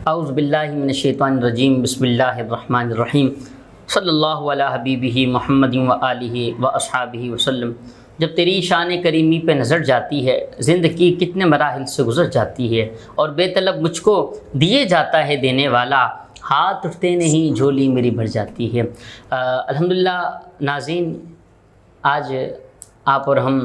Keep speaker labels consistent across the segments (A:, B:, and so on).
A: اعوذ باللہ من الشیطان الرجیم بسم اللہ الرحمن الرحیم صلی اللہ علی حبیبہ محمد و آلہ و اصحابہ وسلم۔ جب تیری شان کریمی پہ نظر جاتی ہے، زندگی کتنے مراحل سے گزر جاتی ہے، اور بے طلب مجھ کو دیے جاتا ہے دینے والا، ہاتھ اٹھتے نہیں جھولی میری بھر جاتی ہے۔ الحمدللہ ناظرین، آج آپ اور ہم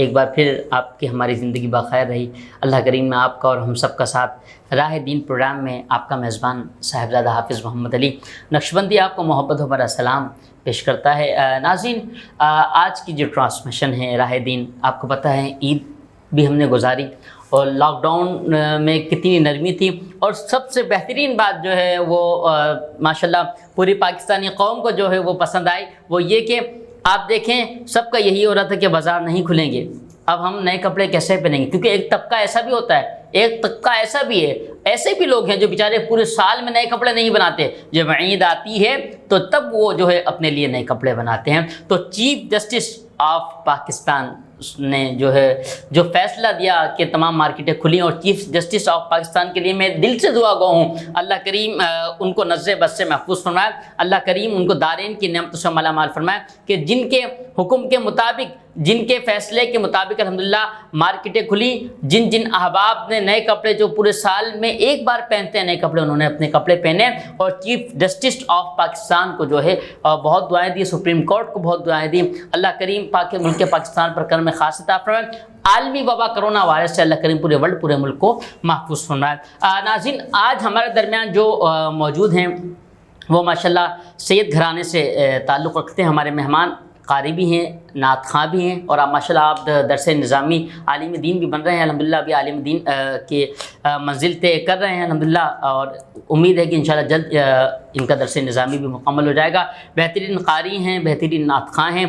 A: ایک بار پھر آپ کی ہماری زندگی بخیر رہی۔ اللہ کریم میں آپ کا اور ہم سب کا ساتھ راہ دین پروگرام میں آپ کا میزبان صاحبزادہ حافظ محمد علی نقشبندی آپ کو محبت و برا سلام پیش کرتا ہے۔ ناظرین، آج کی جو ٹرانسمیشن ہے راہ دین، آپ کو پتہ ہے عید بھی ہم نے گزاری، اور لاک ڈاؤن میں کتنی نرمی تھی، اور سب سے بہترین بات جو ہے وہ ماشاءاللہ پوری پاکستانی قوم کو جو ہے وہ پسند آئی، وہ یہ کہ آپ دیکھیں سب کا یہی ہو رہا تھا کہ بازار نہیں کھلیں گے، اب ہم نئے کپڑے کیسے پہنیں گے؟ کیونکہ ایک طبقہ ایسا بھی ہوتا ہے، ایک طبقہ ایسا بھی ہے، ایسے بھی لوگ ہیں جو بیچارے پورے سال میں نئے کپڑے نہیں بناتے، جب عید آتی ہے تو تب وہ جو ہے اپنے لیے نئے کپڑے بناتے ہیں۔ تو چیف جسٹس آف پاکستان نے جو فیصلہ دیا کہ تمام مارکیٹیں کھلیں، اور چیف جسٹس آف پاکستان کے لیے میں دل سے دعا گو ہوں، اللہ کریم ان کو نظر بد سے محفوظ فرمائے، اللہ کریم ان کو دارین کی نعمتوں سے مالا مال فرمائے، کہ جن کے حکم کے مطابق، جن کے فیصلے کے مطابق الحمدللہ مارکیٹیں کھلی، جن احباب نے نئے کپڑے جو پورے سال میں ایک بار پہنتے ہیں نئے کپڑے، انہوں نے اپنے کپڑے پہنے، اور چیف جسٹس آف پاکستان کو جو ہے بہت دعائیں دی، سپریم کورٹ کو بہت دعائیں دی۔ اللہ کریم پاک ملک پاکستان پر کرم خاص عطا فرمائے، عالمی وبا کرونا وائرس سے اللہ کریم پورے ورلڈ، پورے ملک کو محفوظ فرمائے۔ ناظرین، آج ہمارے درمیان جو موجود ہیں وہ ماشاءاللہ سید گھرانے سے تعلق رکھتے ہیں، ہمارے مہمان قاری بھی ہیں، نعت خواں بھی ہیں، اور ماشاءاللہ آپ درس نظامی عالم دین بھی بن رہے ہیں، الحمدللہ ابھی عالم دین کے منزل طے کر رہے ہیں الحمدللہ، اور امید ہے کہ انشاءاللہ جلد ان کا درس نظامی بھی مکمل ہو جائے گا۔ بہترین قاری ہیں، بہترین نعت خواں ہیں،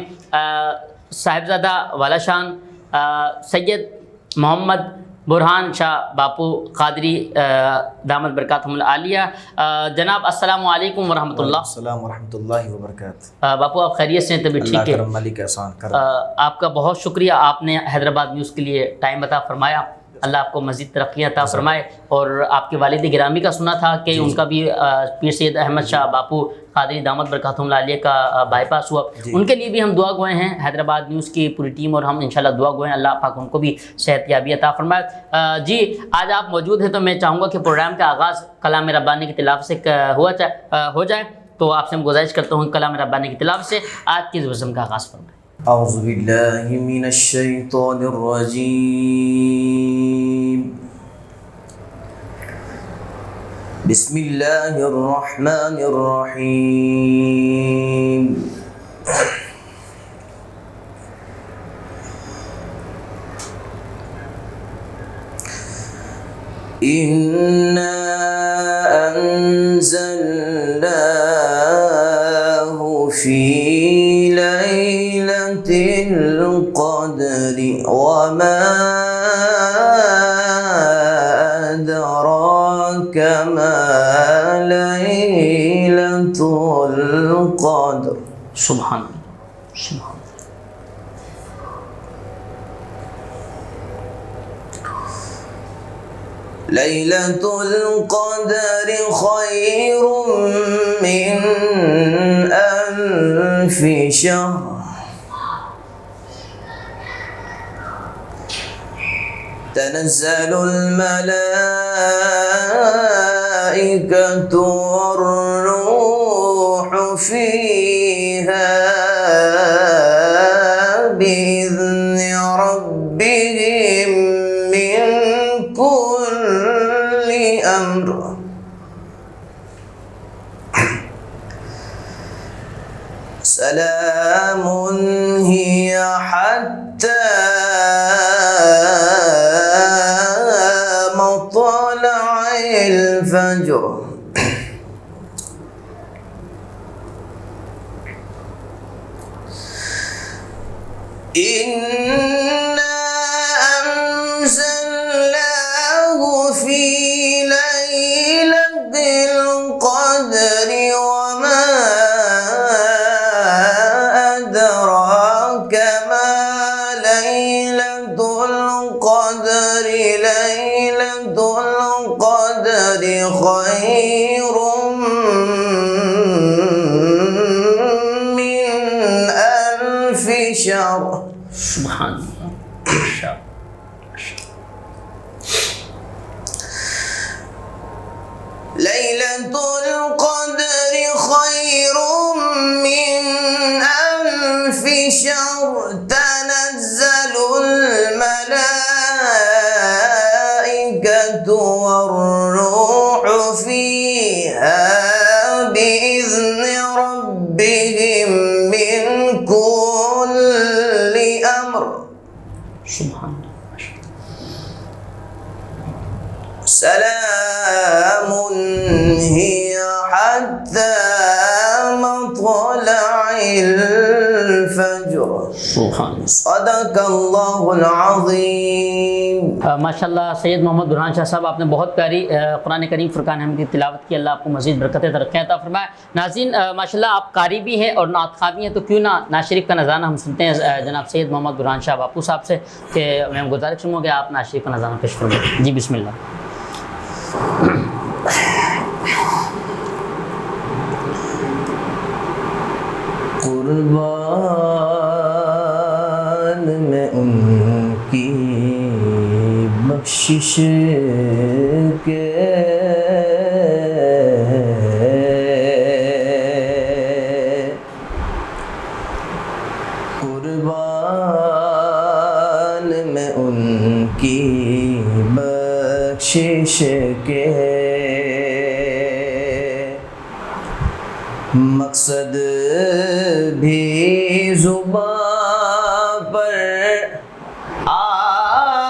A: صاحبزادہ والا شان سید محمد برہان شاہ باپو قادری دامت برکاتہم العالیہ۔ جناب السلام علیکم ورحمۃ اللہ۔
B: السلام ورحمۃ اللہ وبرکاتہ۔
A: باپو آپ خیریت سے ہیں؟ طبیعت ٹھیک ہے؟
B: اللہ کرم ملک احسان کرم۔
A: آپ کا بہت شکریہ، آپ نے حیدرآباد نیوز کے لیے ٹائم عطا فرمایا، اللہ آپ کو مزید ترقی عطا فرمائے۔ اور آپ کے والد گرامی کا سنا تھا کہ ان کا بھی پیر سید احمد شاہ باپو قادری دامت برکاتہم العالیہ کا بائی پاس ہوا، ان کے لیے بھی ہم دعا گوئے ہیں، حیدرآباد نیوز کی پوری ٹیم اور ہم انشاءاللہ دعا گوئے ہیں، اللہ پاک ان کو بھی صحت یابی عطا فرمائے۔ جی، آج آپ موجود ہیں تو میں چاہوں گا کہ پروگرام کا آغاز کلام ربانی کی تلاوت سے ہو جائے، تو آپ سے میں گزارش کرتا ہوں کلام ربانی کی تلاوت سے آج کی بزم کا آغاز فرمائیں۔
B: اعوذ باللہ من الشیطان الرجیم، بسم اللہ الرحمن الرحیم۔ اِنَّا أَنزَلْنَاهُ فِي لَيْلَةِ الْقَدْرِ وَمَا أَدْرَاكَ مَا لَيْلَةُ الْقَدْرِ۔
A: سبحان اللہ، سبحان اللہ۔
B: ليلة القدر خير من ألف شهر، تنزل الملائكة والروح فيها بإذن ربهم من كل أمر، سلام هي حتى مطلع الفجر۔ إنا أنزلناه في ليلة القدر وما أدراك ما ليلة القدر، القدر ليلة القدر خير من ألف شهر.
A: سبحان اللہ.
B: ليلة القدر خير من ألف شهر تنزل الملائكة والروح فيها بإذن ربهم من كل أمر.
A: سبحان اللہ.
B: سلام هي حتى مطلع الفجر.
A: سبحان اللہ.
B: صدق اللہ العظیم.
A: ماشاء اللہ سید محمد برہان شاہ صاحب، آپ نے بہت پیاری قرآن کریم فرقان حمید کی تلاوت کی. اللہ آپ کو مزید برکت ترقی عطا فرمائے. ناظرین، ماشاء اللہ آپ قاری بھی ہیں اور نعت خواں بھی ہیں، تو کیوں نہ نعت شریف کا نذرانہ ہم سنتے ہیں جناب سید محمد برہان شاہ باپو صاحب سے، کہ میں گزارش کروں گا آپ نعت شریف کا نذرانہ پیش فرمائیں. جی بسم اللہ.
B: قربان میں ان کی بخشش کے قربان میں ان کی بخشش کے مقصد بھی زباں پر آیا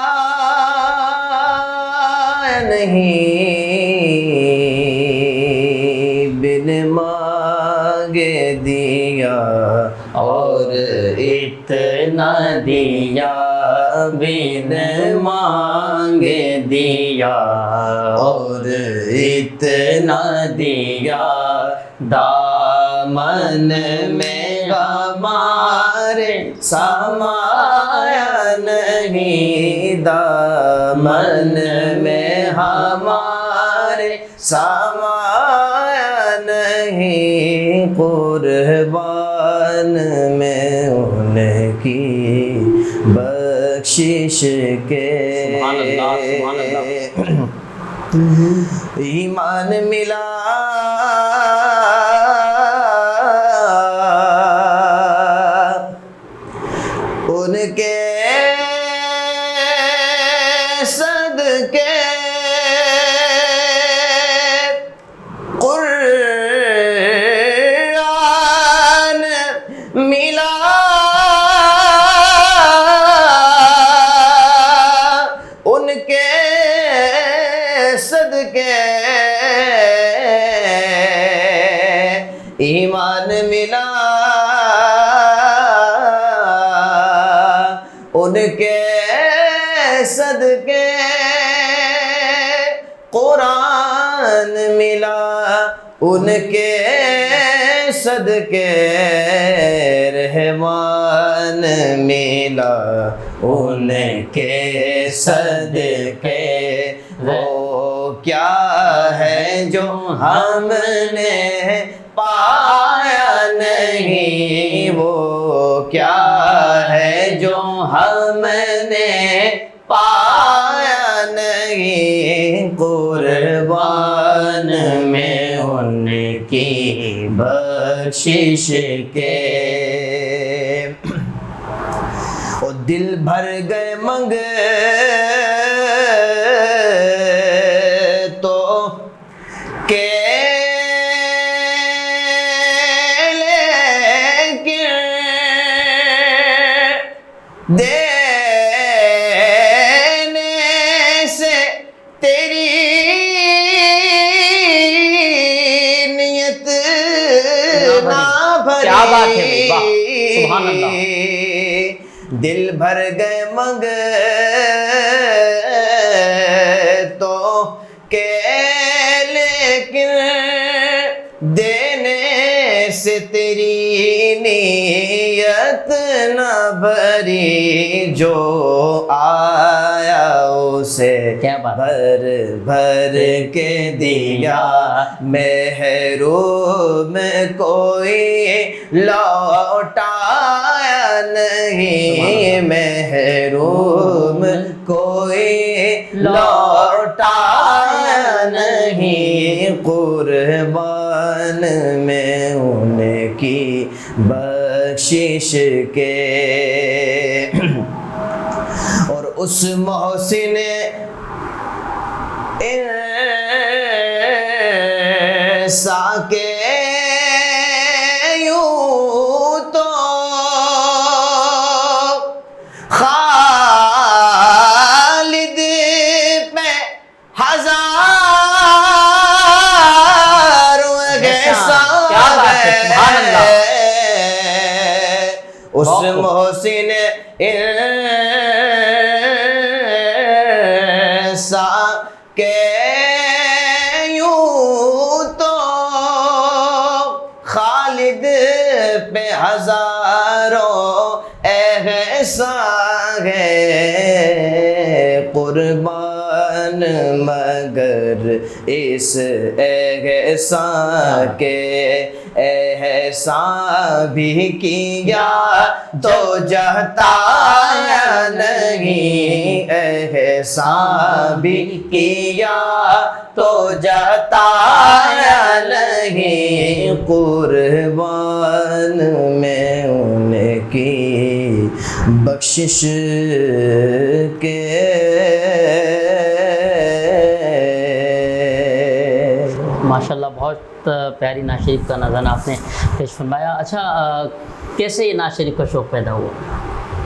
B: نہیں، بن مانگے دیا اور
A: اتنا دیا، بن مانگے دیا اور اتنا دیا، دامن میں ہمارے سمایا نہیں، دامن میں ہمارے سمایا نہیں، قربان میں ان کی بخشش کے.
B: سبحان اللہ سبحان اللہ. ایمان ملا ان کے صدقے، قرآن ملا ان کے صدقے، ایمان ملا ان کے صدقے، قرآن ملا ان کے صدقے، رحمان ملا ان کے صدقے. وہ کیا ہے جو ہم نے پایا نہیں، وہ کیا ہے جو ہم نے پایا نہیں، قربان میں ان کی بخشش کے. وہ دل بھر گئے منگ تو کہ دینے سے تیری نیت نہ بھری.
A: کیا بات ہے، واہ سبحان اللہ.
B: دل بھر گئے منگ تو کہ لیکن دینے سے تیری نیت نہ بھری، جو آیا سے
A: کیا بات،
B: بھر بھر کے دیا، محروم کوئی لوٹایا نہیں، محروم کوئی لوٹایا نہیں، قربان میں ان کی بخشش کے۔ اور اس محسن انسان کے یوں تو خالد پہ ہزاروں احسان ہے، اس محسن انسان کے یوں تو خالد پہ ہزاروں احسان ہے، قربان مگر اس احسان کے، احسان بھی کیا تو جتایا نہیں، احسان بھی کیا تو جتایا نہیں، قربان میں ان کی بخشش کے۔
A: ماشاءاللہ بہت پیاری نعت شریف کا نظرانہ آپ نے پیش فرمایا۔ اچھا، کیسے یہ نعت شریف کا شوق پیدا ہوا؟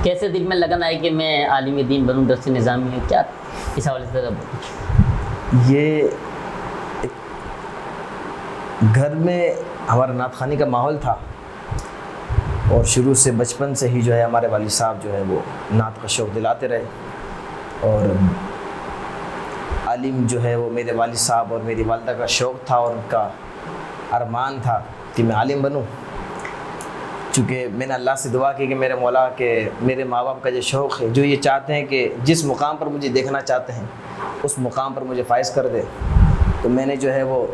A: کیسے دل میں لگن آئی کہ میں عالم دین بنوں، درس نظامی ہوں؟ کیا اس حوالے سے
B: یہ گھر میں ہمارا نعت خوانی کا ماحول تھا، اور شروع سے بچپن سے ہی جو ہے ہمارے والد صاحب جو ہے وہ نعت کا شوق دلاتے رہے، اور عالم جو ہے وہ میرے والد صاحب اور میری والدہ کا شوق تھا، اور ان کا ارمان تھا کہ میں عالم بنوں۔ چونکہ میں نے اللہ سے دعا کی کہ میرے مولا کہ میرے ماں باپ کا جو شوق ہے، جو یہ چاہتے ہیں کہ جس مقام پر مجھے دیکھنا چاہتے ہیں اس مقام پر مجھے فائز کر دے، تو میں نے جو ہے وہ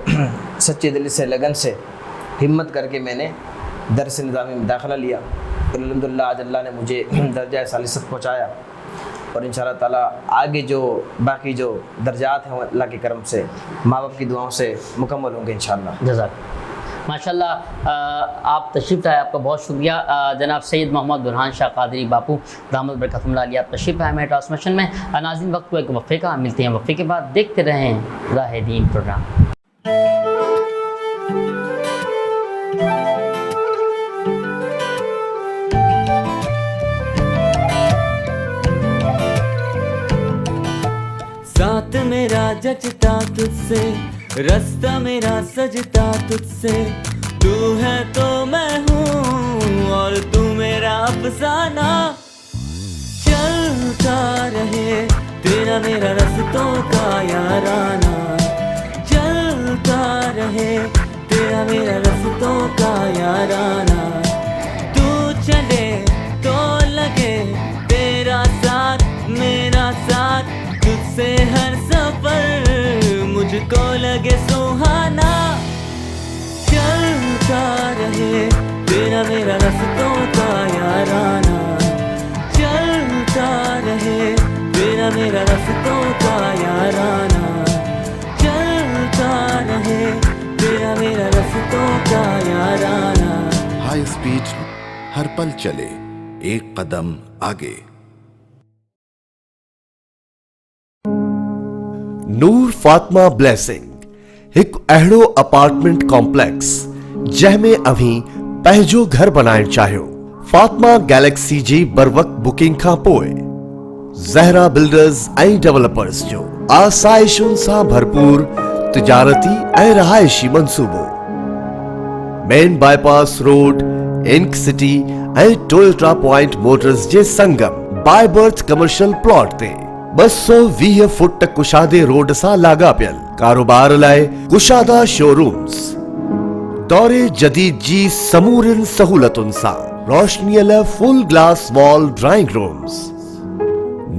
B: سچے دل سے، لگن سے، ہمت کر کے میں نے درس نظامی میں داخلہ لیا، اور الحمدللہ آج اللہ نے مجھے درجہ ثالثت پہنچایا، اور انشاءاللہ تعالیٰ آگے جو باقی جو درجات ہیں وہ اللہ کے کرم سے، ماں باپ کی دعاؤں سے مکمل ہوں گے انشاءاللہ۔
A: جزاک ماشاءاللہ۔ آپ تشریف لائے، آپ کا بہت شکریہ۔ جناب سید محمد برہان شاہ قادری باپو دامت برکاتہم اللہ علیہ، آپ تشریف لائے ہمیں ٹرانسمیشن میں۔ ناظرین، وقت کو ایک وقفے کا، ملتے ہیں وقفے کے بعد، دیکھتے رہیں راہ دین پروگرام۔
C: ذات میرا جچتا تجھ سے، رستہ میرا سجتا تجھ سے، تو ہے تو میں ہوں اور تو میرا افسانہ، چلتا رہے تیرا میرا رستوں کا یارانہ، چلتا رہے تیرا میرا رستوں کا یارانہ، تو چلے تو لگے تیرا ساتھ میرا ساتھ، تجھ سے ہر سفر مجھ کو لگے سہانا، چلتا رہے تیرا میرا رستوں کا یارانہ، چلتا رہے تیرا میرا رستوں کا یارانہ، چلتا رہے تیرا میرا رستوں کا یارانہ۔
D: ہائی اسپیڈ ہر پل چلے، ایک قدم آگے۔
E: نور فاطمہ بلیسنگ ایک اہڑو اپارٹمنٹ کمپلیکس جہمیں ابھی پہجو گھر بنائن چاہیو، فاطمہ گیلیکسی جی بر وقت بکنگ کا پوئے زہرا بلڈرز ای ڈیولپرز جو آسائشن سا بھرپور تجارتی ای رہائشی منصوبو، مین بائی پاس روڈ، انک سٹی ای ٹویوٹا پوائنٹ موٹرز جے سنگم، بائی برتھ کمرشل پلاٹ تے 220 فٹ کشادے روڈ سا لاگا پیل، کاروبار لائے کشادہ شورومز، دورے جدید جی سمورن سہولتن سا، روشنی فل گلاس وال ڈرائنگ رومز۔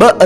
E: 2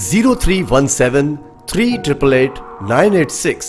E: 0317 388 986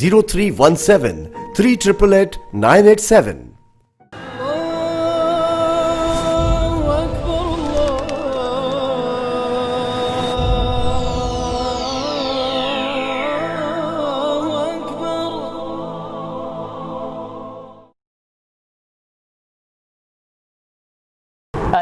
E: 0317 388 987।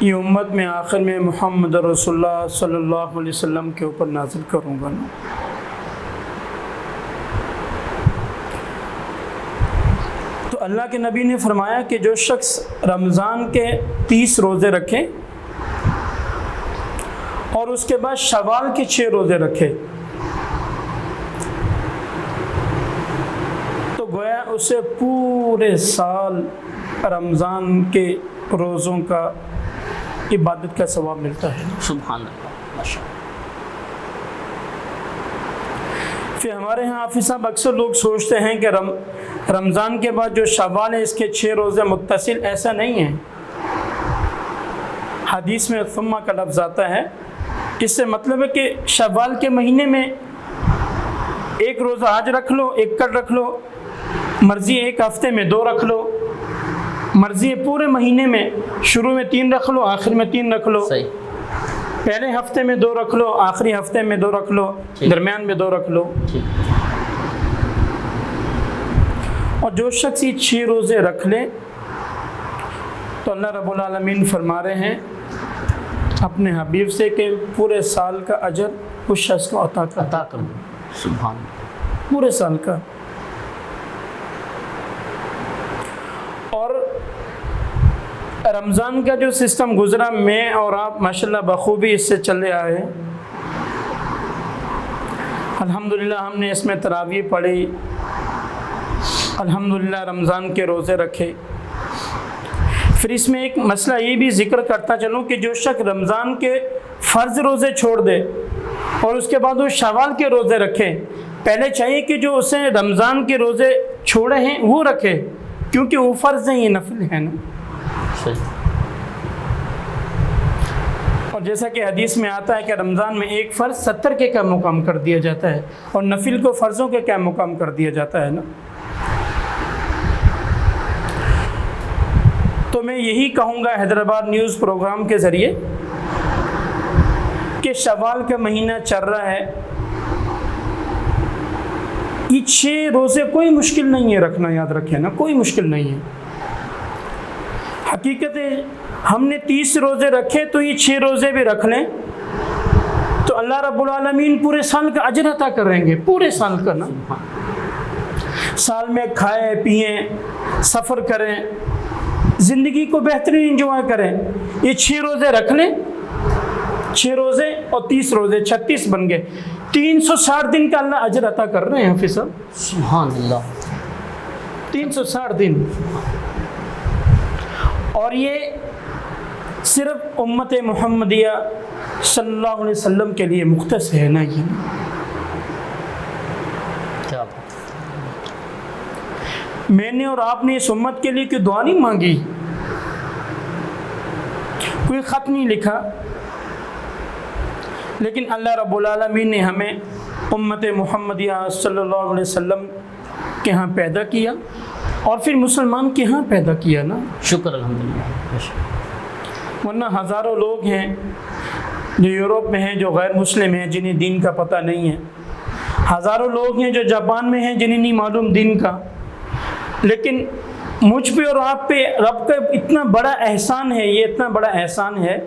F: یہ امت میں آخر میں محمد رسول اللہ صلی اللہ علیہ وسلم کے اوپر نازل کروں گا نا۔ تو اللہ کے نبی نے فرمایا کہ جو شخص رمضان کے 30 روزے رکھے اور اس کے بعد شوال کے 6 روزے رکھے تو گویا اسے پورے سال رمضان کے روزوں کا عبادت کا ثواب ملتا ہے۔
A: سبحان اللہ، ماشاء اللہ۔
F: پھر ہمارے ہاں حافظ صاحب اکثر لوگ سوچتے ہیں کہ رمضان کے بعد جو شوال ہے اس کے 6 روزے متصل، ایسا نہیں ہے۔ حدیث میں ثم کا لفظ آتا ہے، اس سے مطلب ہے کہ شوال کے مہینے میں ایک روزہ آج رکھ لو، ایک کل رکھ لو، مرضی ایک ہفتے میں 2 رکھ لو، مرضی پورے مہینے میں شروع میں 3 رکھ لو، آخر میں 3 رکھ لو،
A: صحیح،
F: پہلے ہفتے میں 2 رکھ لو، آخری ہفتے میں 2 رکھ لو، درمیان میں 2 رکھ لو۔
A: ٹھیک۔
F: اور جو شخص یہ 6 روزے رکھ لے تو اللہ رب العالمین فرما رہے ہیں اپنے حبیب سے کہ پورے سال کا اجر اس شخص کو عطا
A: کروں۔ سبحان اللہ،
F: پورے سال کا۔ اور رمضان کا جو سسٹم گزرا، میں اور آپ ماشاءاللہ بخوبی اس سے چلے آئے ہیں۔ الحمدللہ ہم نے اس میں تراویح پڑھی، الحمدللہ رمضان کے روزے رکھے۔ پھر اس میں ایک مسئلہ یہ بھی ذکر کرتا چلوں کہ جو شخص رمضان کے فرض روزے چھوڑ دے اور اس کے بعد وہ شوال کے روزے رکھے، پہلے چاہیے کہ جو اسے رمضان کے روزے چھوڑے ہیں وہ رکھے، کیونکہ وہ فرض ہیں، یہ نفل ہے نا۔ اور جیسا کہ حدیث میں آتا ہے کہ رمضان میں ایک فرض 70 کے کا مقام کر دیا جاتا ہے، اور نفل کو فرضوں کے کیا مقام کر دیا جاتا ہے نا۔ تو میں یہی کہوں گا حیدرآباد نیوز پروگرام کے ذریعے کہ شوال کا مہینہ چل رہا ہے، یہ 6 روزے کوئی مشکل نہیں ہے رکھنا، یاد رکھیں نا، کوئی مشکل نہیں ہے۔ حقیقت ہے ہم نے 30 روزے رکھے تو یہ 6 روزے بھی رکھ لیں تو اللہ رب العالمین پورے سال کا اجر عطا کریں گے، پورے سال کا نا۔ سال میں کھائیں پئیں، سفر کریں، زندگی کو بہترین انجوائے کریں۔ یہ 6 روزے رکھ لیں، 6 روزے اور 30 روزے 36 بن گئے، 360 دن کا اللہ اجر عطا کر رہے ہیں حافظ صاحب۔
A: سبحان اللہ،
F: 360 دن۔ اور یہ صرف امت محمدیہ صلی اللہ علیہ وسلم کے لیے مختص ہے نا، یہ
A: کیا بات۔
F: میں نے اور آپ نے اس امت کے لیے کوئی دعا نہیں مانگی، کوئی خط نہیں لکھا، لیکن اللہ رب العالمین نے ہمیں امت محمدیہ صلی اللہ علیہ وسلم کے ہاں پیدا کیا اور پھر مسلمان کے ہاں پیدا کیا نا۔
A: شکر الحمدللہ۔
F: ورنہ ہزاروں لوگ ہیں جو یورپ میں ہیں، جو غیر مسلم ہیں، جنہیں دین کا پتہ نہیں ہے، ہزاروں لوگ ہیں جو جاپان میں ہیں جنہیں نہیں معلوم دین کا، لیکن مجھ پہ اور آپ پہ رب کا اتنا بڑا احسان ہے، یہ اتنا بڑا احسان ہے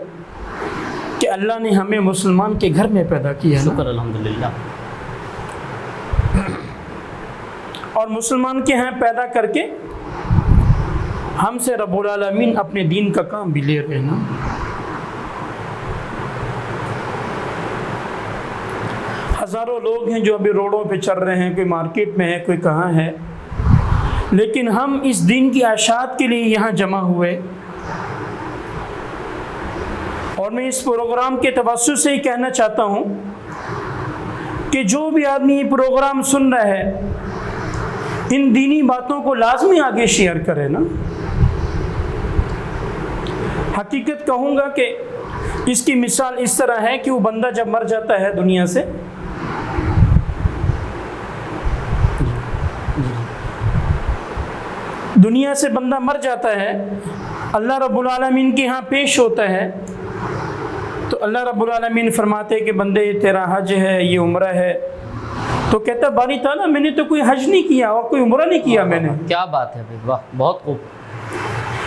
F: کہ اللہ نے ہمیں مسلمان کے گھر میں پیدا کیا نا۔
A: شکر الحمدللہ۔
F: اور مسلمان کے ہاں پیدا کر کے ہم سے رب العالمین اپنے دین کا کام بھی لے رہے نا۔ ہزاروں لوگ ہیں جو ابھی روڈوں پہ چل رہے ہیں، کوئی مارکیٹ میں ہے، کوئی کہاں ہے، لیکن ہم اس دین کی اشاعت کے لیے یہاں جمع ہوئے۔ اور میں اس پروگرام کے توسط سے ہی کہنا چاہتا ہوں کہ جو بھی آدمی یہ پروگرام سن رہا ہے، ان دینی باتوں کو لازمی آگے شیئر کرے نا۔ حقیقت کہوں گا کہ اس کی مثال اس طرح ہے کہ وہ بندہ جب مر جاتا ہے دنیا سے، دنیا سے بندہ مر جاتا ہے، اللہ رب العالمین کے ہاں پیش ہوتا ہے، تو اللہ رب العالمین فرماتے ہیں کہ بندے تیرا حج ہے، یہ عمرہ ہے، تو کہتا ہے باری تعالیٰ میں نے تو کوئی حج نہیں کیا اور کوئی عمرہ نہیں کیا میں نے۔
A: کیا بات ہے بھائی، واہ، بہت خوب۔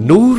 E: ਨੂਰ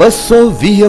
E: 220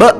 E: 2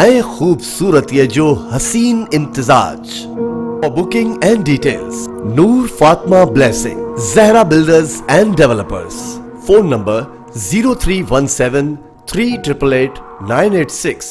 E: اے خوبصورت یہ جو حسین امتزاج. For booking and details, Noor Fatma Blessing, Zahra Builders and Developers. Phone number 0317 3888 986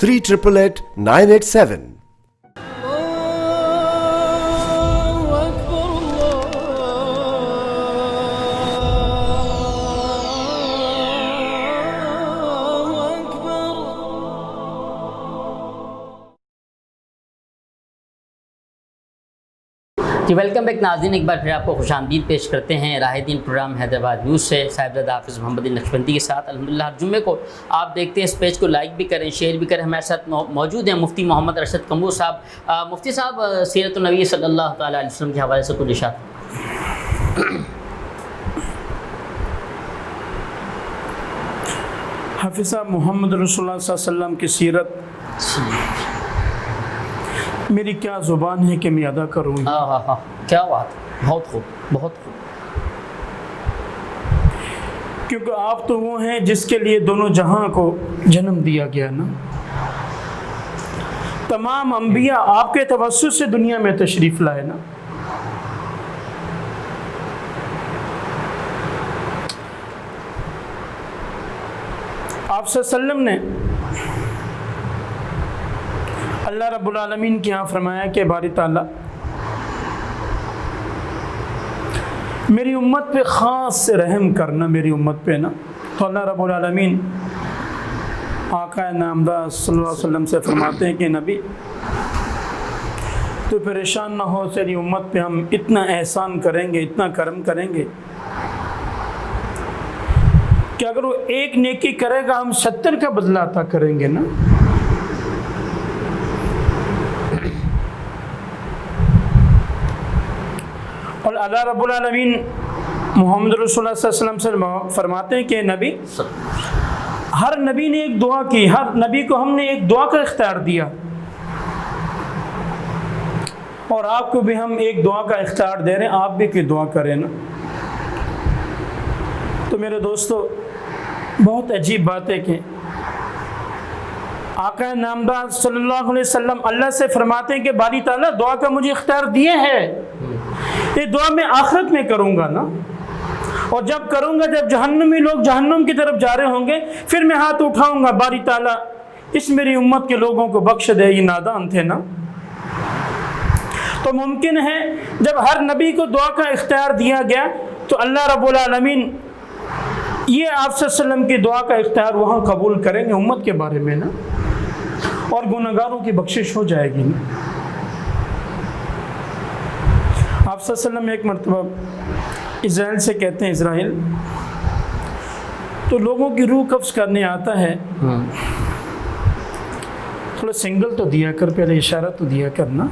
E: 3888 987.
A: G welcome back ناظرین، ایک بار پھر آپ کو خوش آمدید پیش کرتے ہیں راہ دین پروگرام حیدرآباد نیوز سے صاحبزادہ حافظ محمد نقشبندی کے ساتھ. الحمدللہ ہر جمعے کو آپ دیکھتے ہیں، اس پیج کو لائک بھی کریں، شیئر بھی کریں. ہمارے ساتھ موجود ہیں مفتی محمد ارشد کمبو صاحب. مفتی صاحب، سیرت النبی صلی اللہ تعالیٰ علیہ وسلم کے حوالے سے کچھ ارشاد.
F: حافظ صاحب، محمد رسول اللہ صلی اللہ علیہ وسلم کی سیرت میری کیا زبان ہے کہ میں ادا کروں.
A: کیا بات، بہت خوب، بہت خوب.
F: کیونکہ آپ تو وہ ہیں جس کے لیے دونوں جہاں کو جنم دیا گیا نا. تمام انبیاء آپ کے توسط سے دنیا میں تشریف لائے نا. آپ صلی اللہ علیہ وسلم نے اللہ رب العالمین کی یہاں فرمایا کہ باری تعالیٰ میری امت پہ خاص سے رحم کرنا، میری امت پہ نا. تو اللہ رب العالمین آقا نامدار صلی اللہ علیہ وسلم سے فرماتے ہیں کہ نبی تو پریشان نہ ہو، تیری امت پہ ہم اتنا احسان کریں گے، اتنا کرم کریں گے کہ اگر وہ ایک نیکی کرے گا ہم 70 کا بدلہ عطا کریں گے نا. اور اللہ رب العالمین محمد رسول اللہ صلی اللہ علیہ وسلم سے فرماتے ہیں کہ نبی، ہر نبی نے ایک دعا کی، ہر نبی کو ہم نے ایک دعا کا اختیار دیا، اور آپ کو بھی ہم ایک دعا کا اختیار دے رہے ہیں، آپ بھی کوئی دعا کریں نا. تو میرے دوستو، بہت عجیب بات ہے کہ آقا نامدار صلی اللہ علیہ وسلم اللہ سے فرماتے ہیں کہ باری تعالیٰ دعا کا مجھے اختیار دیے ہے، یہ دعا میں آخرت میں کروں گا نا. اور جب کروں گا، جب جہنمی لوگ جہنم کی طرف جا رہے ہوں گے، پھر میں ہاتھ اٹھاؤں گا، باری تعالیٰ اس میری امت کے لوگوں کو بخش دے، یہ نادان تھے نا. تو ممکن ہے جب ہر نبی کو دعا کا اختیار دیا گیا تو اللہ رب العالمین یہ آپ صلی اللہ علیہ وسلم کی دعا کا اختیار وہاں قبول کریں گے امت کے بارے میں نا، اور گناہگاروں کی بخشش ہو جائے گی نا. آپ صلی اللہ علیہ وسلم ایک مرتبہ اسرائیل سے کہتے ہیں، اسرائیل تو لوگوں کی روح قبض کرنے آتا ہے، تھوڑا سنگل تو دیا کر، پہلے اشارہ تو دیا کرنا.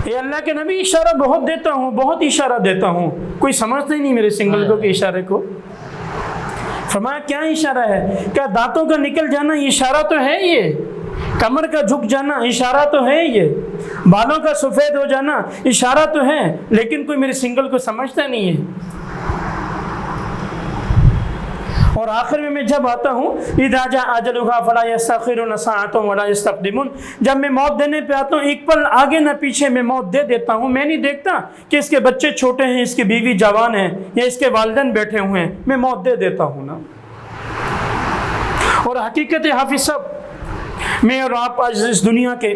F: اے اللہ کے نبی، اشارہ بہت دیتا ہوں، بہت اشارہ دیتا ہوں، کوئی سمجھتا ہی نہیں میرے سنگل کو کہ اشارے کو. فرمایا کیا اشارہ ہے؟ کیا دانتوں کا نکل جانا اشارہ تو ہے، یہ کمر کا جھک جانا اشارہ تو ہے، یہ بالوں کا سفید ہو جانا اشارہ تو ہے، لیکن کوئی میرے سنگل کو سمجھتا نہیں ہے. اور آخر میں جب آتا ہوں، اذا جاء اجلها فلا يستأخرون ساعة ولا يستقدمون، جب میں موت دینے پہ آتا ہوں ایک پل آگے نہ پیچھے میں موت دے دیتا ہوں. میں نہیں دیکھتا کہ اس کے بچے چھوٹے ہیں، اس کی بیوی جوان ہے، یا اس کے والدین بیٹھے ہوئے ہیں، میں موت دے دیتا ہوں نا. اور حقیقت حافظ صاحب، میں اور آپ آج اس دنیا کے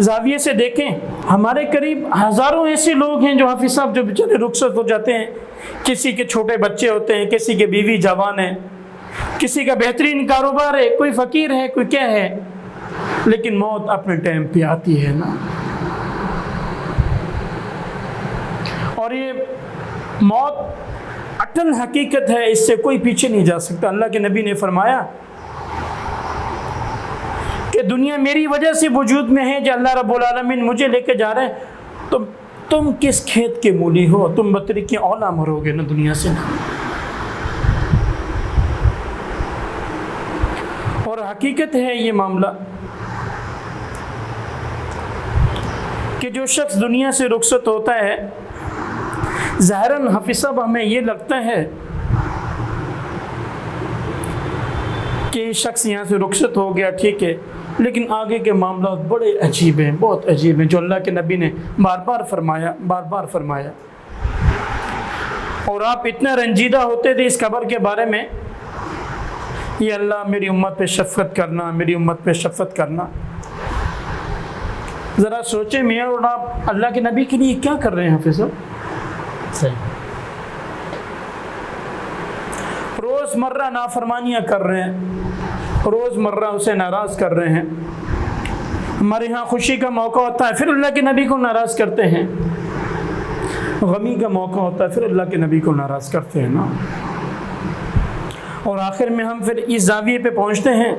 F: زاویے سے دیکھیں، ہمارے قریب ہزاروں ایسے لوگ ہیں جو حافظ صاحب جو بیچارے رخصت ہو جاتے ہیں. کسی کے چھوٹے بچے ہوتے ہیں، کسی کے بیوی جوان ہے، کسی کا بہترین کاروبار ہے، کوئی فقیر ہے، کوئی کیا ہے، لیکن موت اپنے ٹائم پہ آتی ہے نا. اور یہ موت اٹل حقیقت ہے، اس سے کوئی پیچھے نہیں جا سکتا. اللہ کے نبی نے فرمایا کہ دنیا میری وجہ سے وجود میں ہے، جو اللہ رب العالمین مجھے لے کے جا رہے ہیں. تو تم کس کھیت کے مولی ہو؟ تم بطری کی اولا مرو گے نا دنیا سے. اور حقیقت ہے یہ معاملہ کہ جو شخص دنیا سے رخصت ہوتا ہے، ظاہراً حافظ صاحب ہمیں یہ لگتا ہے کہ شخص یہاں سے رخصت ہو گیا، ٹھیک ہے، لیکن آگے کے معاملات بڑے عجیب ہیں، بہت عجیب ہیں، جو اللہ کے نبی نے بار بار فرمایا. اور آپ اتنا رنجیدہ ہوتے تھے اس خبر کے بارے میں، یہ اللہ میری امت پہ شفقت کرنا، میری امت پہ شفقت کرنا. ذرا سوچیں میں اور آپ اللہ کے نبی کے لیے کیا کر رہے ہیں حافظ صاحب؟
A: صحیح.
F: روز مرہ نافرمانیاں کر رہے ہیں، روز مرہ اسے ناراض کر رہے ہیں. ہمارے ہاں خوشی کا موقع ہوتا ہے پھر اللہ کے نبی کو ناراض کرتے ہیں، غمی کا موقع ہوتا ہے پھر اللہ کے نبی کو ناراض کرتے ہیں نا. اور آخر میں ہم پھر اس زاویے پہ پہنچتے ہیں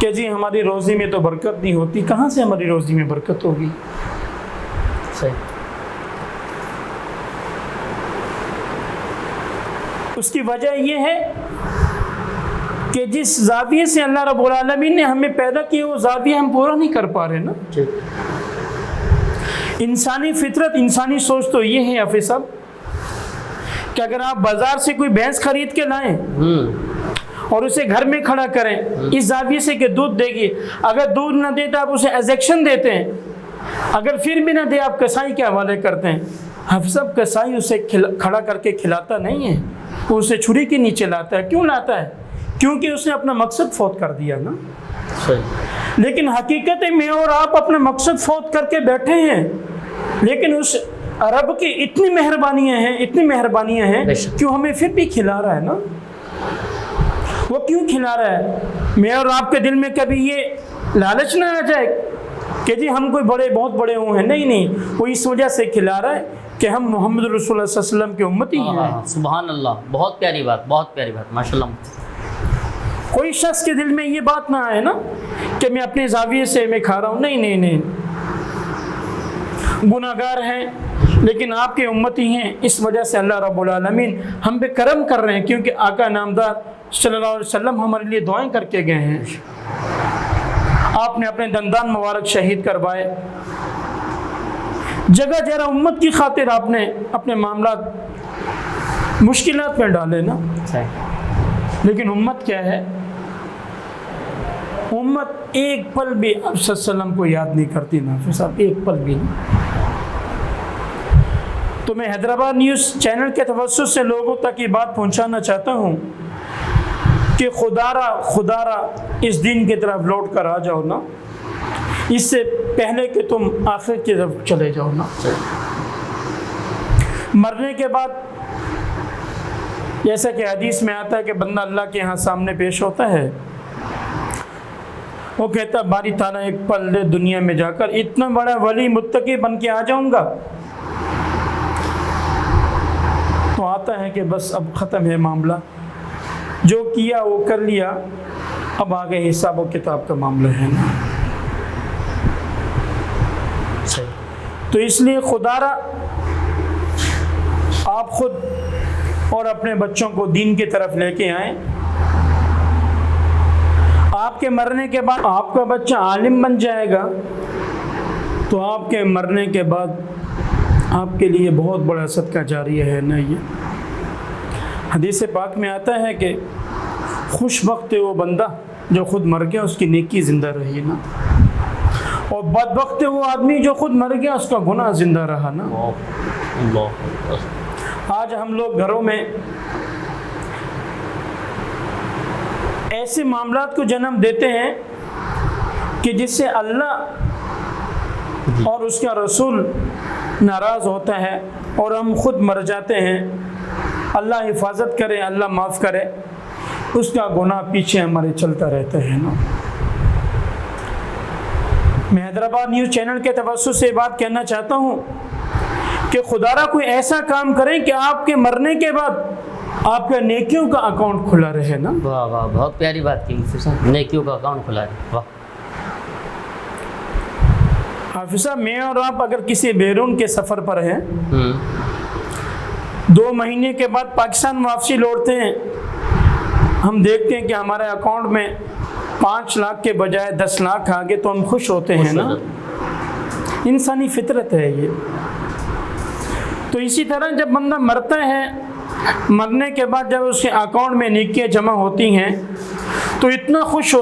F: کہ جی ہماری روزی میں تو برکت نہیں ہوتی. کہاں سے ہماری روزی میں برکت ہوگی؟
A: صحیح.
F: اس کی وجہ یہ ہے کہ جس زاویے سے اللہ رب العالمین نے ہمیں پیدا کیا وہ زاویہ ہم پورا نہیں کر پا رہے نا. انسانی فطرت، انسانی سوچ تو یہ ہے حافظ صاحب کہ اگر آپ بازار سے کوئی بھینس خرید کے لائیں اور اسے گھر میں کھڑا کریں اس زاویے سے کہ دودھ دے گی، اگر دودھ نہ دے تو آپ اسے انجیکشن دیتے ہیں، اگر پھر بھی نہ دے آپ کسائی کے حوالے کرتے ہیں. حافظ صاحب کسائی اسے کھڑا کر کے کھلاتا نہیں ہے، وہ اسے چھری کے نیچے لاتا ہے. کیوں لاتا ہے؟ کیونکہ اس نے اپنا مقصد فوت کر دیا نا. لیکن حقیقت میں اور آپ اپنا مقصد فوت کر کے بیٹھے ہیں، لیکن اس رب کی اتنی مہربانیاں ہیں کیوں ہمیں پھر بھی کھلا رہا ہے نا. وہ کیوں کھلا رہا ہے؟ میں اور آپ کے دل میں کبھی یہ لالچ نہ آ جائے کہ جی ہم کوئی بہت بڑے ہوئے ہیں. نہیں، وہ اس وجہ سے کھلا رہا ہے کہ ہم محمد رسول اللہ صلی اللہ علیہ وسلم کے امتی ہیں.
A: سبحان اللہ، بہت پیاری بات، بہت پیاری بات، ماشاء اللہ.
F: کوئی شخص کے دل میں یہ بات نہ آئے نا کہ میں اپنے زاویے سے میں کھا رہا ہوں. نہیں، گناہگار ہیں لیکن آپ کے امتی ہیں، اس وجہ سے اللہ رب العالمین ہم پہ کرم کر رہے ہیں کیونکہ آقا نامدار صلی اللہ علیہ وسلم ہمارے لیے دعائیں کر کے گئے ہیں. آپ نے اپنے دندان مبارک شہید کروائے، جگہ جگہ امت کی خاطر آپ نے اپنے معاملات مشکلات میں ڈالے نا. لیکن امت کیا ہے؟ امت ایک پل بھی آپ صلی اللہ علیہ وسلم کو یاد نہیں کرتی نا حافظ صاحب، ایک پل بھی نہیں. تو میں حیدرآباد نیوز چینل کے توسط سے لوگوں تک یہ بات پہنچانا چاہتا ہوں کہ خدا را اس دین کی طرف لوٹ کر آ جاؤ نا، اس سے پہلے کہ تم آخرت کی طرف چلے جاؤ نا. مرنے کے بعد جیسا کہ حدیث میں آتا ہے کہ بندہ اللہ کے یہاں سامنے پیش ہوتا ہے، وہ کہتا ہے باری تعالیٰ ایک پل دے دنیا میں جا کر اتنا بڑا ولی متقی بن کے آ جاؤں گا. تو آتا ہے کہ بس اب ختم ہے معاملہ، جو کیا وہ کر لیا، اب آگے حساب و کتاب کا معاملہ ہے نا. تو اس لیے خدا را آپ خود اور اپنے بچوں کو دین کی طرف لے کے آئیں. آپ کے مرنے کے بعد آپ کا بچہ عالم بن جائے گا تو آپ کے مرنے کے بعد آپ کے لیے بہت بڑا صدقہ جاریہ ہے نا. یہ حدیث پاک میں آتا ہے کہ خوش بخت ہے وہ بندہ جو خود مر گیا، اس کی نیکی زندہ رہی نا، اور بدبخت ہے وہ آدمی جو خود مر گیا، اس کا گناہ زندہ رہا نا. آج ہم لوگ گھروں میں ایسے معاملات کو جنم دیتے ہیں کہ جس سے اللہ اور اس کا رسول ناراض ہوتا ہے اور ہم خود مر جاتے ہیں. اللہ حفاظت کرے، اللہ معاف کرے، اس کا گناہ پیچھے ہمارے چلتا رہتا ہے نا. میں حیدرآباد نیوز چینل کے توسط سے بات کہنا چاہتا ہوں کہ خدا را کوئی ایسا کام کریں کہ آپ کے مرنے کے بعد آپ کا نیکیوں کا اکاؤنٹ کھلا رہے نا.
A: واہ واہ، بہت پیاری بات کی مفتی صاحب، نیکیوں کا اکاؤنٹ کھلا رہے. واہ
F: حافظ صاحب، میں اور آپ اگر کسی بیرون کے سفر پر ہیں، 2 مہینے کے بعد پاکستان واپسی لوٹتے ہیں، ہم دیکھتے ہیں کہ ہمارے اکاؤنٹ میں 5 لاکھ کے بجائے 10 لاکھ آ گئے تو ہم خوش ہوتے ہیں نا. انسانی فطرت ہے یہ. تو اسی طرح جب بندہ مرتا ہے، مرنے کے بعد جب اس کے اکاؤنٹ میں نیکیاں جمع ہوتی ہیں، تو اتنا خوش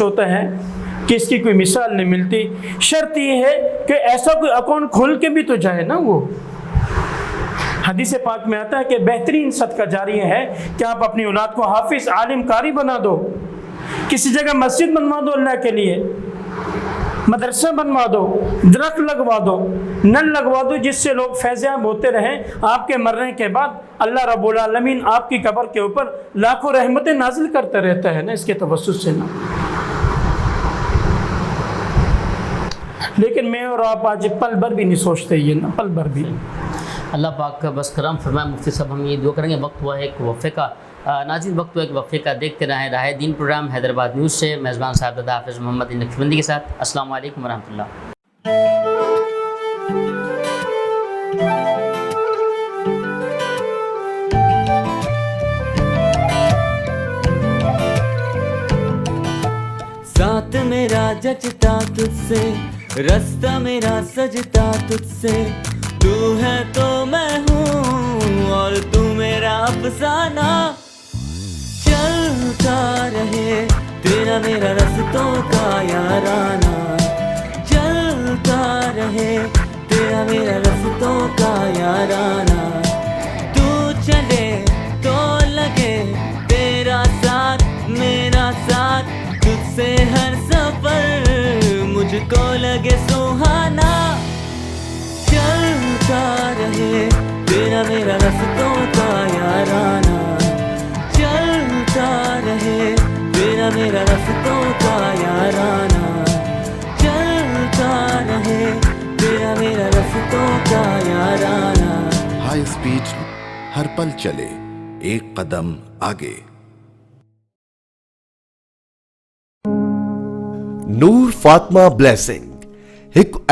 F: ہوتا ہے کہ اس کی کوئی مثال نہیں ملتی۔ شرط یہ ہے کہ ایسا کوئی اکاؤنٹ کھول کے بھی تو جائے نا۔ وہ حدیث پاک میں آتا ہے کہ بہترین صدقہ جاریہ ہے کہ آپ اپنی اولاد کو حافظ، عالم، قاری بنا دو، کسی جگہ مسجد بنوا دو اللہ کے لیے، مدرسہ بنوا دو، درخت لگوا دو، نل لگوا دو، جس سے لوگ فیضیاب ہوتے رہیں۔ آپ کے مرنے کے بعد اللہ رب العالمین آپ کی قبر کے اوپر لاکھوں رحمتیں نازل کرتا رہتا ہے نا، اس کے توسط سے نا۔ لیکن میں اور آپ آج پل بھر بھی نہیں سوچتے یہ نا، پل بھر بھی۔
A: اللہ پاک کا بس کرم فرمائے۔ مفتی صاحب ہم یہ دعا کریں گے، وقت ہوا ہے ایک وقفے کا۔ ناظرین وقت ہوا ایک وقفے کا، دیکھتے رہیں راہ دین پروگرام حیدرآباد نیوز سے میزبان صاحب حافظ محمد نقشبندی کے ساتھ۔ السلام علیکم ورحمۃ اللہ۔
C: ساتھ میرا جچتا تجھ سے، رستہ میرا سجتا تجھ سے، تو ہے تو میں ہوں اور تو میرا افسانہ، چلتا رہے تیرا میرا رستوں کا یارانہ، چلتا رہے تیرا میرا رستوں کا یارانہ، تو چلے تو لگے تیرا ساتھ میرا ساتھ، تجھ سے ہر سفر مجھ کو لگے سہانا، چلتا رہے تیرا میرا رستوں کا یارانہ، چلتا رہے تیرا میرا رستوں کا یارانہ، چلتا رہے تیرا میرا رستوں کا یارانہ۔
D: ہائی اسپیڈ ہر پل چلے ایک قدم آگے۔
E: ਨੂਰ ਫਾਤਮਾ ਬਲੈਸਿੰਗ ਇੱਕ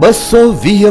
E: 220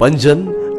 E: 5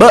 E: 2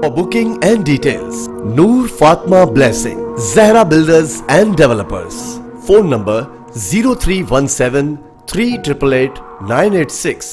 E: For booking and details, Noor Fatma Blessing, Zahra Builders and Developers. Phone number 0317 388 986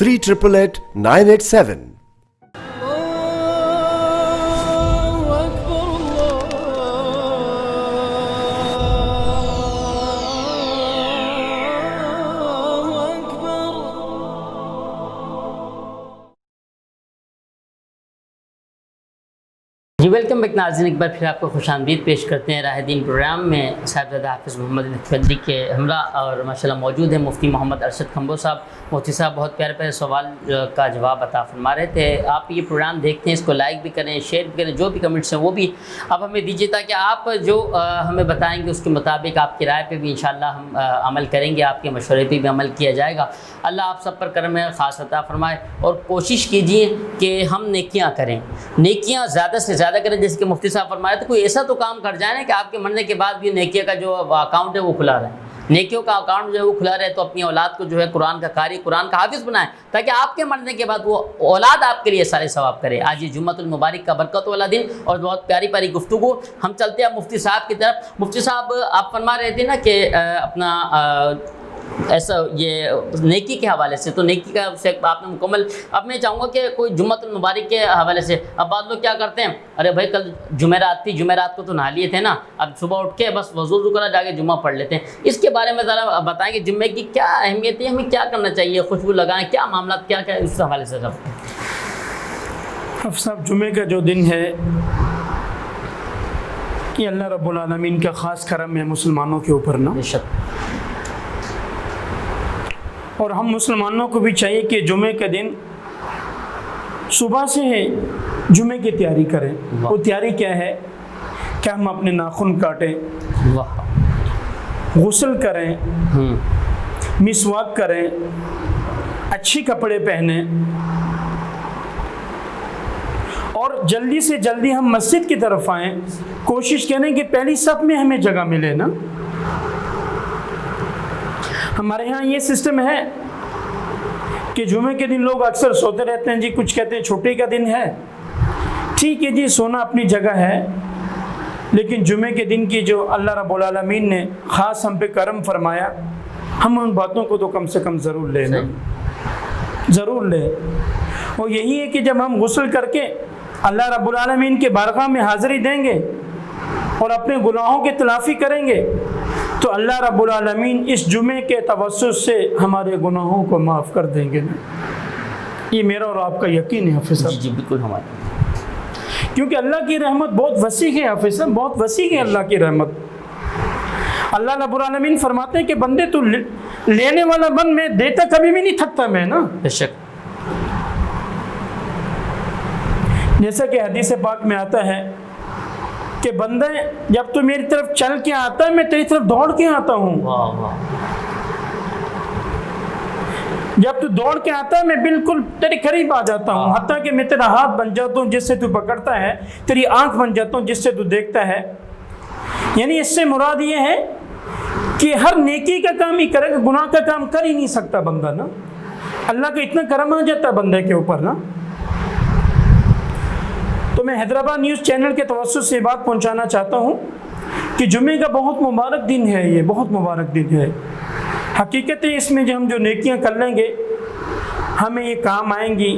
E: 388 987।
A: G welcome back ناظرین، ایک بار پھر آپ کو خوش آمدید پیش کرتے ہیں راہ دین پروگرام میں۔ صاحبزادہ حافظ محمد نقشبندی کے ہمراہ اور ماشاءاللہ موجود ہیں مفتی محمد ارشد کھمبو صاحب۔ مفتی صاحب بہت پیارے پیارے سوال کا جواب عطا فرما رہے تھے۔ آپ یہ پروگرام دیکھتے ہیں، اس کو لائک بھی کریں، شیئر بھی کریں، جو بھی کمنٹس ہیں وہ بھی آپ ہمیں دیجیے تاکہ آپ جو ہمیں بتائیں گے اس کے مطابق آپ کی رائے پہ بھی انشاءاللہ ہم عمل کریں گے، آپ کے مشورے پہ بھی عمل کیا جائے گا۔ اللہ آپ سب پر کرم خاص عطا فرمائے، اور کوشش کیجیے کہ ہم نیکیاں کریں، نیکیاں زیادہ سے زیادہ کریں۔ جیسے کہ مفتی صاحب فرمایا تو کوئی ایسا تو کام کر جائیں کہ آپ کے مرنے کے بعد بھی نیکیاں کا جو اکاؤنٹ ہے وہ کھلا رہے ہیں، نیکیوں کا اکاؤنٹ جو ہے وہ کھلا رہے، تو اپنی اولاد کو جو ہے قرآن کا قاری، قرآن کا حافظ بنائیں، تاکہ آپ کے مرنے کے بعد وہ اولاد آپ کے لیے سارے ثواب کرے۔ آج یہ جمعۃ المبارک کا برکت والا دن اور بہت پیاری پیاری گفتگو۔ ہم چلتے ہیں مفتی صاحب کی طرف۔ مفتی صاحب، آپ فرما رہے تھے نا کہ اپنا ایسا یہ نیکی کے حوالے سے، تو نیکی کا سے آپ نے مکمل، اب میں چاہوں گا کہ کوئی جمعۃ المبارک کے حوالے سے، اب بعض لوگ کیا کرتے ہیں، ارے بھائی کل جمعرات تھی، جمعرات کو تو نہا لیے تھے نا، اب صبح اٹھ کے بس وضو کرا جا کے جمعہ پڑھ لیتے ہیں۔ اس کے بارے میں ذرا بتائیں کہ جمعے کی کیا اہمیت ہے، ہمیں کیا کرنا چاہیے، خوشبو لگائیں، کیا معاملات، کیا کیا اس حوالے سے سب؟
F: اب صاحب، جمعے کا جو دن ہے یہ اللہ رب العالمین کا خاص کرم ہے مسلمانوں کے اوپر نا،
A: بے شک،
F: اور ہم مسلمانوں کو بھی چاہیے کہ جمعے کے دن صبح سے جمعے کی تیاری کریں۔ وہ تیاری کیا ہے کہ ہم اپنے ناخن کاٹیں،
A: واہ،
F: غسل کریں، مسواک کریں، اچھی کپڑے پہنیں، اور جلدی سے جلدی ہم مسجد کی طرف آئیں۔ کوشش کریں کہ پہلی صف میں ہمیں جگہ ملے نا۔ ہمارے ہاں یہ سسٹم ہے کہ جمعے کے دن لوگ اکثر سوتے رہتے ہیں، جی کچھ کہتے ہیں چھٹی کا دن ہے، ٹھیک ہے جی، سونا اپنی جگہ ہے، لیکن جمعے کے دن کی جو اللہ رب العالمین نے خاص ہم پہ کرم فرمایا، ہم ان باتوں کو تو کم سے کم ضرور لیں نا، ضرور لیں۔ اور یہی ہے کہ جب ہم غسل کر کے اللہ رب العالمین کے بارگاہ میں حاضری دیں گے اور اپنے گناہوں کی تلافی کریں گے، تو اللہ رب العالمین اس جمعے کے توسط سے ہمارے گناہوں کو معاف کر دیں گے۔ یہ میرا اور آپ کا یقین ہے حافظ صاحب،
A: جی بالکل ہمارے،
F: کیونکہ اللہ کی رحمت بہت وسیع ہے حافظ صاحب، بہت وسیع ہے اللہ کی رحمت۔ اللہ رب العالمین فرماتے ہیں کہ بندے تو لینے والا بن، میں دیتا کبھی بھی نہیں تھکتا میں نا۔
A: بے شک،
F: جیسا کہ حدیث پاک میں آتا ہے کہ بندہ جب تو میری طرف چل کے آتا ہے، میں تیری طرف دوڑ کے آتا ہوں۔
A: واہ واہ،
F: جب تو دوڑ کے آتا ہے میں بالکل تیرے قریب آ جاتا ہوں، حتیٰ کہ میں تیرا ہاتھ بن جاتا ہوں جس سے تو پکڑتا ہے، تیری آنکھ بن جاتا ہوں جس سے تو دیکھتا ہے۔ یعنی اس سے مراد یہ ہے کہ ہر نیکی کا کام ہی کرے گا، گناہ کا کام کر ہی نہیں سکتا بندہ نا۔ اللہ کا اتنا کرم آ جاتا ہے بندے کے اوپر نا۔ تو میں حیدرآباد نیوز چینل کے توسط سے بات پہنچانا چاہتا ہوں کہ جمعے کا بہت مبارک دن ہے، یہ بہت مبارک دن ہے۔ حقیقت ہے اس میں جو ہم جو نیکیاں کر لیں گے ہمیں یہ کام آئیں گی،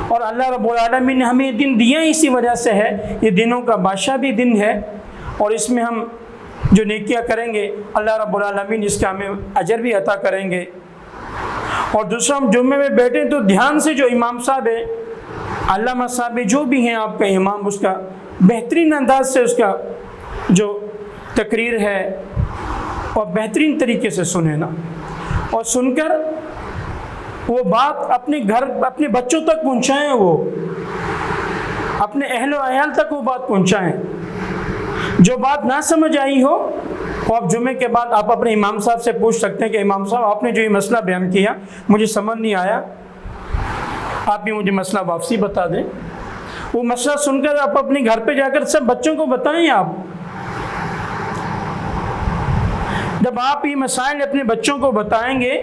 F: اور اللہ رب العالمین نے ہمیں یہ دن دیا اسی وجہ سے ہے، یہ دنوں کا بادشاہ بھی دن ہے، اور اس میں ہم جو نیکیاں کریں گے اللہ رب العالمین اس کا ہمیں اجر بھی عطا کریں گے۔ اور دوسرا، ہم جمعے میں بیٹھیں تو دھیان سے جو امام صاحب ہے، علامہ صاحب جو بھی ہیں آپ کا امام، اس کا بہترین انداز سے اس کا جو تقریر ہے اور بہترین طریقے سے سنیں نا، اور سن کر وہ بات اپنے گھر اپنے بچوں تک پہنچائیں، وہ اپنے اہل و عیال تک وہ بات پہنچائیں۔ جو بات نہ سمجھ آئی ہو وہ آپ جمعے کے بعد آپ اپنے امام صاحب سے پوچھ سکتے ہیں کہ امام صاحب آپ نے جو یہ مسئلہ بیان کیا مجھے سمجھ نہیں آیا، آپ بھی مجھے مسئلہ واپسی بتا دیں۔ وہ مسئلہ سن کر آپ اپنے گھر پہ جا کر سب بچوں کو بتائیں۔ آپ جب آپ یہ مسائل اپنے بچوں کو بتائیں گے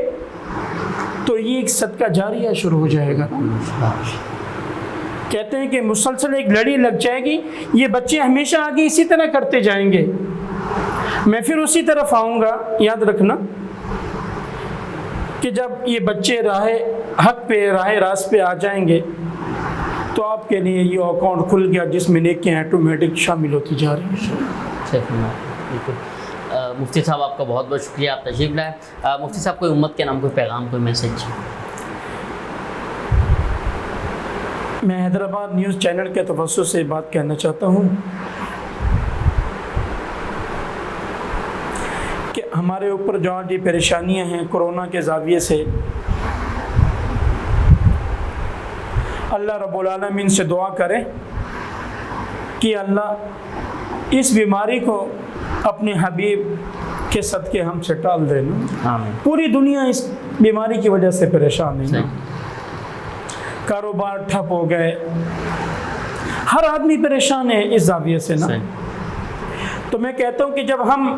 F: تو یہ ایک صدقہ جاریہ شروع ہو جائے گا۔ کہتے ہیں کہ مسلسل ایک لڑی لگ جائے گی، یہ بچے ہمیشہ آگے اسی طرح کرتے جائیں گے، میں پھر اسی طرف آؤں گا۔ یاد رکھنا کہ جب یہ بچے راہ حق پہ، راہ راست پہ آ جائیں گے تو آپ کے لیے یہ اکاؤنٹ کھل گیا جس میں نیکیاں آٹومیٹک شامل ہوتی جا رہی ہیں۔
A: بالکل۔ مفتی صاحب آپ کا بہت بہت شکریہ، آپ تشریف لائے۔ مفتی صاحب کوئی امت کے نام کوئی پیغام، کوئی میسج؟
F: میں حیدرآباد نیوز چینل کے توسط سے بات کہنا چاہتا ہوں کہ ہمارے اوپر جو آج پریشانیاں ہیں کورونا کے زاویے سے، اللہ رب العالمین سے دعا کریں کہ اللہ اس بیماری کو اپنے حبیب کے صدقے ہم سے ٹال دے نا۔
A: آمین۔
F: پوری دنیا اس بیماری کی وجہ سے پریشان ہے، کاروبار ٹھپ ہو گئے، ہر آدمی پریشان ہے اس زاویے سے نا۔ تو میں کہتا ہوں کہ جب ہم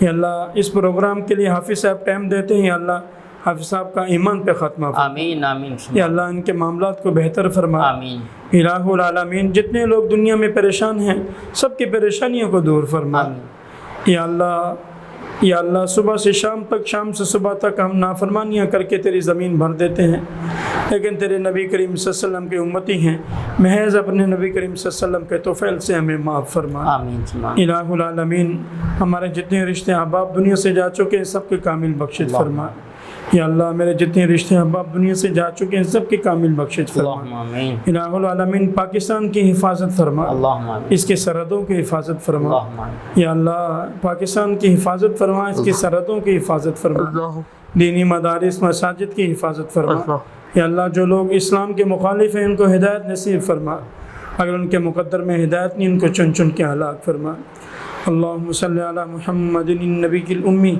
F: یا اللہ اس پروگرام کے لیے حافظ صاحب ٹائم دیتے ہیں، یا اللہ حافظ صاحب کا ایمان پہ خاتمہ فرما،
A: آمین آمین
F: یا اللہ ان کے معاملات کو بہتر فرما،
A: آمین
F: الہ العالمین جتنے لوگ دنیا میں پریشان ہیں سب کی پریشانیوں کو دور فرما، یا اللہ یا اللہ صبح سے شام تک، شام سے صبح تک ہم نافرمانیاں کر کے تیری زمین بھر دیتے ہیں، لیکن تیرے نبی کریم صلی اللہ علیہ وسلم کے امتی ہیں، محض اپنے نبی کریم صلی اللہ علیہ وسلم کے توفیل سے ہمیں معاف فرما،
A: آمین
F: الہ العالمین ہمارے جتنے رشتے احباب دنیا سے جا چکے ہیں سب کے کامل بخشش فرما، یا اللہ میرے جتنے رشتے احباب دنیا سے جا چکے ہیں سب کی کامل بخشش فرما،
A: اللہم آمین
F: الہ العالمین پاکستان کی حفاظت فرما،
A: اللہم آمین
F: اس کے سرحدوں کی حفاظت فرما،
A: اللہم آمین
F: یا اللہ پاکستان کی حفاظت فرما، اس کی سرحدوں کی حفاظت فرما، دینی مدارس مساجد کی حفاظت فرما، یا اللہ جو لوگ اسلام کے مخالف ہیں ان کو ہدایت نصیب فرما، اگر ان کے مقدر میں ہدایت نہیں ان کو چن چن کے ہلاک فرما، اللہم صلی علی محمد النبی الامی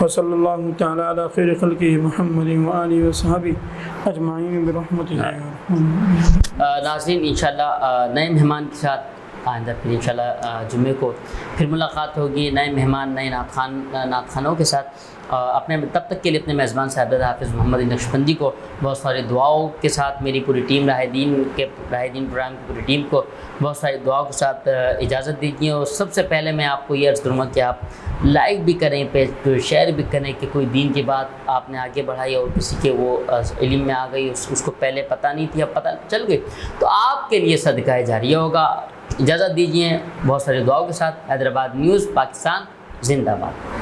F: وصلی اللہ تعالی علی خیر خلقہ محمد وآلہ وصحبہ اجمعین برحمتہ یا ارحم الراحمین۔
A: ناظرین انشاءاللہ نئے مہمان کے ساتھ آئندہ پھر انشاءاللہ جمعے کو پھر ملاقات ہوگی، نئے مہمان نئے نعت خانوں کے ساتھ۔ اپنے تب تک کے لیے اپنے میزبان صاحب حافظ محمد نقشبندی کو بہت ساری دعاؤں کے ساتھ، میری پوری ٹیم راہ دین پروگرام کی پوری ٹیم کو بہت ساری دعاؤں کے ساتھ اجازت دیجیے۔ اور سب سے پہلے میں آپ کو یہ عرض کروں گا کہ آپ لائک بھی کریں، پیج کو شیئر بھی کریں کہ کوئی دین کی بات آپ نے آگے بڑھائی اور کسی کے وہ علم میں آ گئی، اس کو پہلے پتہ نہیں تھی اب پتہ چل گئی تو آپ کے لیے صدقہ جاریہ ہوگا۔ اجازت دیجیے بہت ساری دعاؤں کے ساتھ۔ حیدرآباد نیوز پاکستان زندہ باد۔